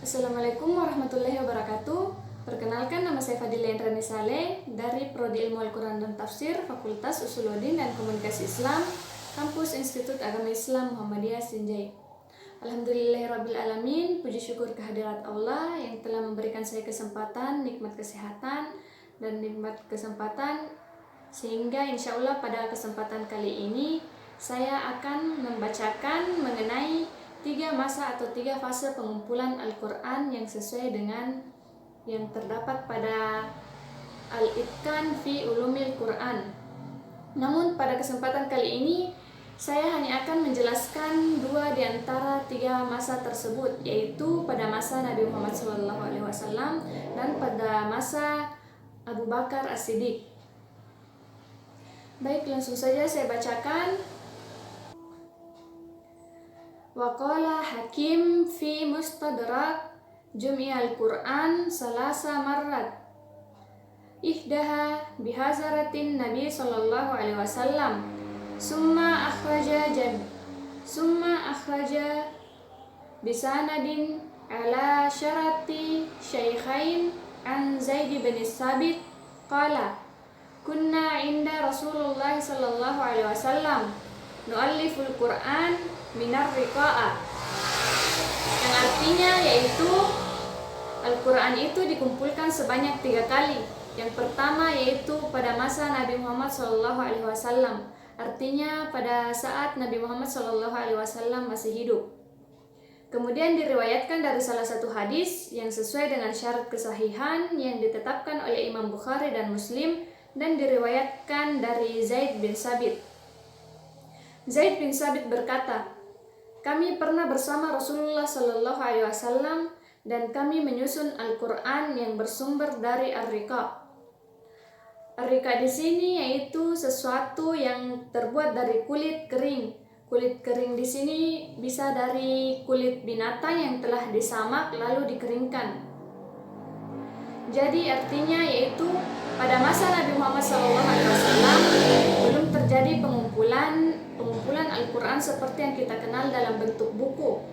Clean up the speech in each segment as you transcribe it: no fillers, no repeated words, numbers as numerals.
Assalamualaikum warahmatullahi wabarakatuh. Perkenalkan, nama saya Fadila Indrani Saleh dari Prodi Ilmu Al-Quran dan Tafsir, Fakultas Usuluddin dan Komunikasi Islam, Kampus Institut Agama Islam Muhammadiyah Sinjai. Alhamdulillahirrabbilalamin. Puji syukur kehadirat Allah yang telah memberikan saya kesempatan, nikmat kesehatan dan nikmat kesempatan, sehingga insya Allah pada kesempatan kali ini saya akan membacakan mengenai 3 masa atau 3 fase pengumpulan Al-Quran yang sesuai dengan yang terdapat pada Al-Itqan fi Ulumil Quran. Namun pada kesempatan kali ini saya hanya akan menjelaskan 2 di antara 3 masa tersebut, yaitu pada masa Nabi Muhammad SAW dan pada masa Abu Bakar As-Siddiq. Baik, langsung saja saya bacakan. Waqala Hakim fi Mustadrak Jumi'al Quran salasa marrat ihdaha bihazaratin Nabi sallallahu alaihi wasallam summa akhraja bisanadin ala syarati syaikhain an Zaid bin Sabit qala kunna inda Rasulullah sallallahu alaihi wasallam nu'alliful Quran minar riqa'a, yang artinya yaitu Al-Quran itu dikumpulkan sebanyak 3 kali. Yang pertama yaitu pada masa Nabi Muhammad SAW, artinya pada saat Nabi Muhammad SAW masih hidup. Kemudian diriwayatkan dari salah satu hadis yang sesuai dengan syarat kesahihan yang ditetapkan oleh Imam Bukhari dan Muslim, dan diriwayatkan dari Zaid bin Sabit. Zaid bin Sabit berkata, kami pernah bersama Rasulullah Sallallahu Alaihi Wasallam dan kami menyusun Al-Quran yang bersumber dari Ar-Riqa. Ar-Riqa di sini yaitu sesuatu yang terbuat dari kulit kering. Kulit kering di sini bisa dari kulit binatang yang telah disamak lalu dikeringkan. Jadi artinya yaitu pada masa Nabi Muhammad SAW belum terjadi pengumpulan Al-Quran seperti yang kita kenal dalam bentuk buku.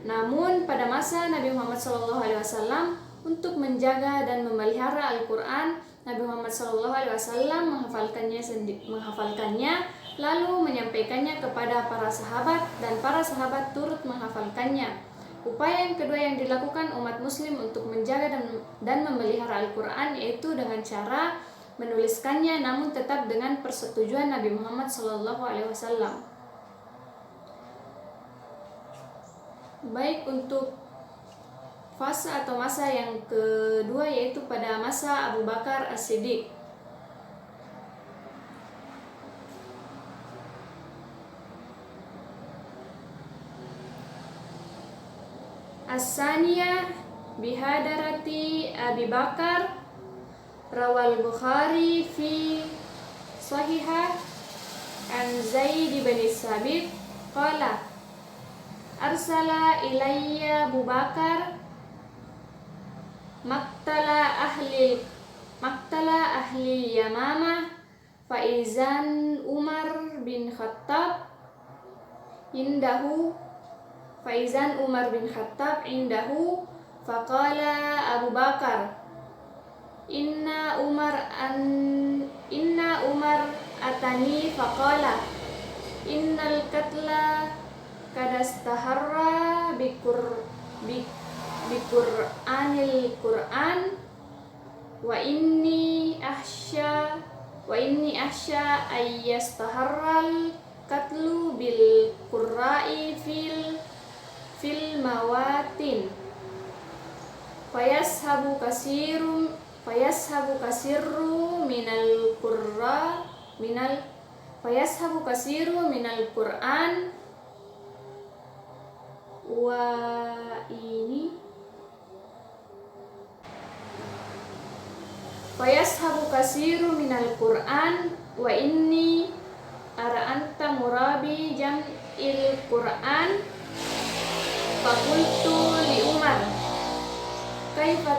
Namun pada masa Nabi Muhammad SAW, untuk menjaga dan memelihara Al-Quran, Nabi Muhammad SAW menghafalkannya lalu menyampaikannya kepada para sahabat, dan para sahabat turut menghafalkannya. Upaya yang kedua yang dilakukan umat muslim untuk menjaga dan memelihara Al-Quran yaitu dengan cara menuliskannya, namun tetap dengan persetujuan Nabi Muhammad SAW. Baik, untuk fase atau masa yang kedua yaitu pada masa Abu Bakar As-Siddiq. As-saniyah bihadarati Abi Bakar rawal Bukhari fi sahihah an Zaid bin Sabit qala arsala ilayya Abu Bakar maktala ahli Yamamah faizan Umar bin Khattab indahu faqala Abu Bakar inna Umar atani faqala innal katla kadastaharra biqur'anil Qur'an wa inni ahsya ayyastaharral katlu bil qurra'i fil mawatin fayashabu kasiru minal Qur'an wa inni ara anta murabi jam'il Qur'an faqultu li Umar kaifa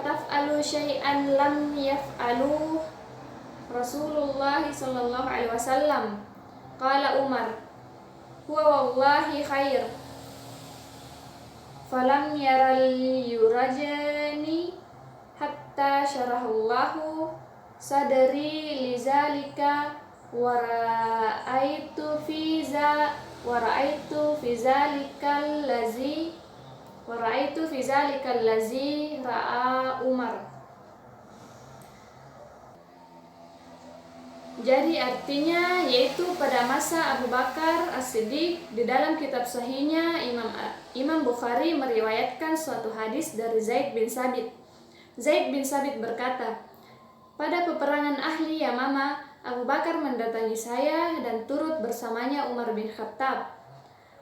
taf'alu syai'an lam yaf'alu Rasulullah sallallahu alaihi wasallam. Qala Umar huwa wallahi khair falam yaral yurajani hatta syarahallahu sadri lizalika wa ra'aitu fi zalikal lazi ra'a Umar. Jadi artinya yaitu pada masa Abu Bakar As-Siddiq, di dalam kitab sahihnya Imam Bukhari meriwayatkan suatu hadis dari Zaid bin Sabit. Zaid bin Sabit berkata, pada peperangan Ahli Yamamah, Abu Bakar mendatangi saya dan turut bersamanya Umar bin Khattab.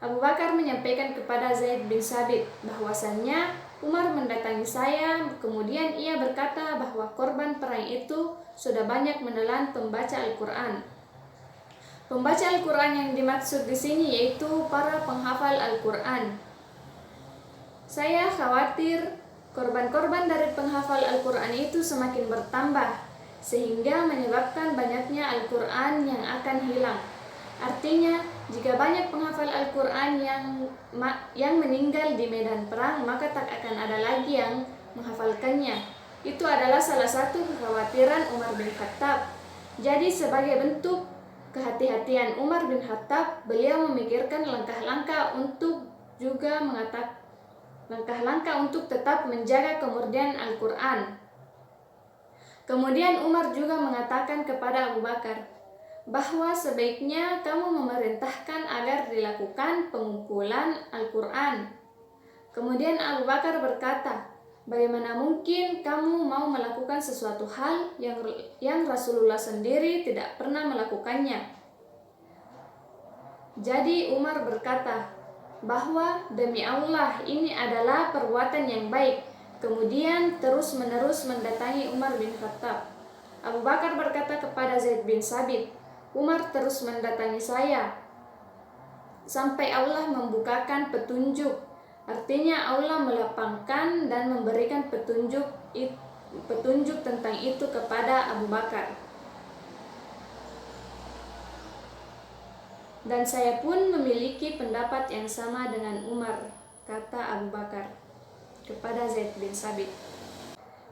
Abu Bakar menyampaikan kepada Zaid bin Sabit bahwasannya Umar mendatangi saya, kemudian ia berkata bahwa korban perang itu sudah banyak menelan pembaca Al-Quran. Pembaca Al-Quran yang dimaksud di sini yaitu para penghafal Al-Quran. Saya khawatir korban-korban dari penghafal Al-Quran itu semakin bertambah, sehingga menyebabkan banyaknya Al-Quran yang akan hilang. Artinya, jika banyak penghafal Al-Quran yang meninggal di medan perang, maka tak akan ada lagi yang menghafalkannya. Itu adalah salah satu kekhawatiran Umar bin Khattab. Jadi sebagai bentuk kehati-hatian Umar bin Khattab, beliau memikirkan langkah-langkah untuk tetap menjaga kemurnian Al-Quran. Kemudian Umar juga mengatakan kepada Abu Bakar bahwa sebaiknya kamu memerintahkan agar dilakukan pengumpulan Al-Quran. Kemudian Abu Bakar berkata, bagaimana mungkin kamu mau melakukan sesuatu hal yang Rasulullah sendiri tidak pernah melakukannya? Jadi Umar berkata bahwa demi Allah ini adalah perbuatan yang baik. Kemudian terus-menerus mendatangi Umar bin Khattab. Abu Bakar berkata kepada Zaid bin Sabit, Umar terus mendatangi saya sampai Allah membukakan petunjuk. Artinya Allah melapangkan dan memberikan petunjuk tentang itu kepada Abu Bakar. Dan saya pun memiliki pendapat yang sama dengan Umar, kata Abu Bakar kepada Zaid bin Sabit.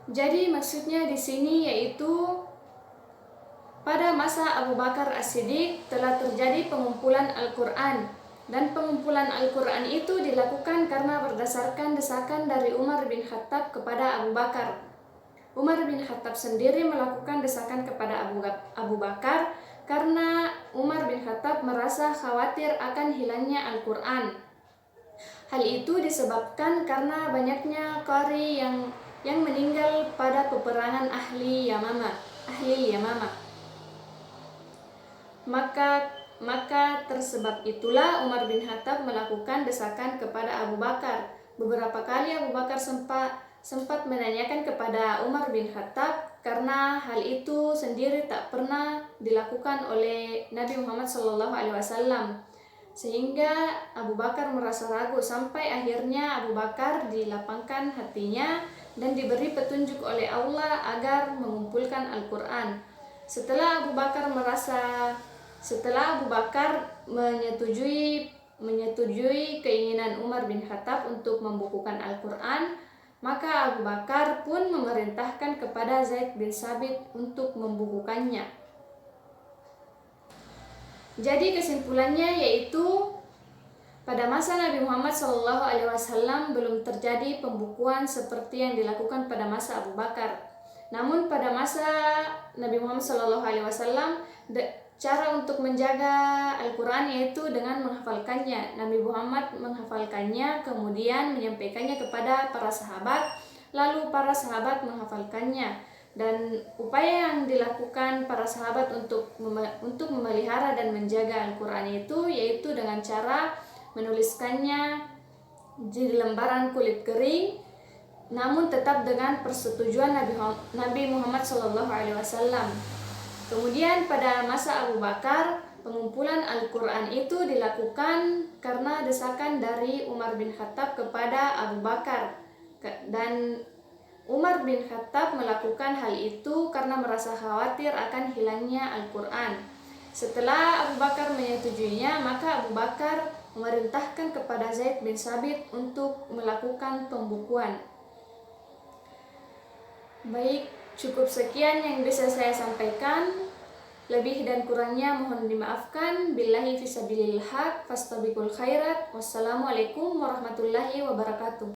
Jadi maksudnya di sini yaitu pada masa Abu Bakar As-Siddiq telah terjadi pengumpulan Al-Quran, dan pengumpulan Al-Quran itu dilakukan karena berdasarkan desakan dari Umar bin Khattab kepada Abu Bakar. Umar bin Khattab sendiri melakukan desakan kepada Abu Bakar karena Umar bin Khattab merasa khawatir akan hilangnya Al-Quran. Hal itu disebabkan karena banyaknya qari yang meninggal pada peperangan Ahli Yamamah. Maka tersebab itulah Umar bin Khattab melakukan desakan kepada Abu Bakar. Beberapa kali Abu Bakar sempat menanyakan kepada Umar bin Khattab karena hal itu sendiri tak pernah dilakukan oleh Nabi Muhammad SAW, sehingga Abu Bakar merasa ragu sampai akhirnya Abu Bakar dilapangkan hatinya dan diberi petunjuk oleh Allah agar mengumpulkan Al-Quran. Setelah Abu Bakar menyetujui keinginan Umar bin Khattab untuk membukukan Al-Quran, maka Abu Bakar pun memerintahkan kepada Zaid bin Sabit untuk membukukannya. Jadi kesimpulannya yaitu pada masa Nabi Muhammad SAW belum terjadi pembukuan seperti yang dilakukan pada masa Abu Bakar. Namun pada masa Nabi Muhammad SAW cara untuk menjaga Al-Quran yaitu dengan menghafalkannya. Nabi Muhammad menghafalkannya, kemudian menyampaikannya kepada para sahabat, lalu para sahabat menghafalkannya. Dan upaya yang dilakukan para sahabat untuk memelihara dan menjaga Al-Quran itu yaitu dengan cara menuliskannya di lembaran kulit kering, namun tetap dengan persetujuan Nabi Muhammad SAW. Kemudian pada masa Abu Bakar, pengumpulan Al-Quran itu dilakukan karena desakan dari Umar bin Khattab kepada Abu Bakar. Dan Umar bin Khattab melakukan hal itu karena merasa khawatir akan hilangnya Al-Quran. Setelah Abu Bakar menyetujuinya, maka Abu Bakar memerintahkan kepada Zaid bin Sabit untuk melakukan pembukuan. Baik, cukup sekian yang bisa saya sampaikan. Lebih dan kurangnya mohon dimaafkan. Billahi fisabilil haq, fastabiqul khairat. Wassalamualaikum warahmatullahi wabarakatuh.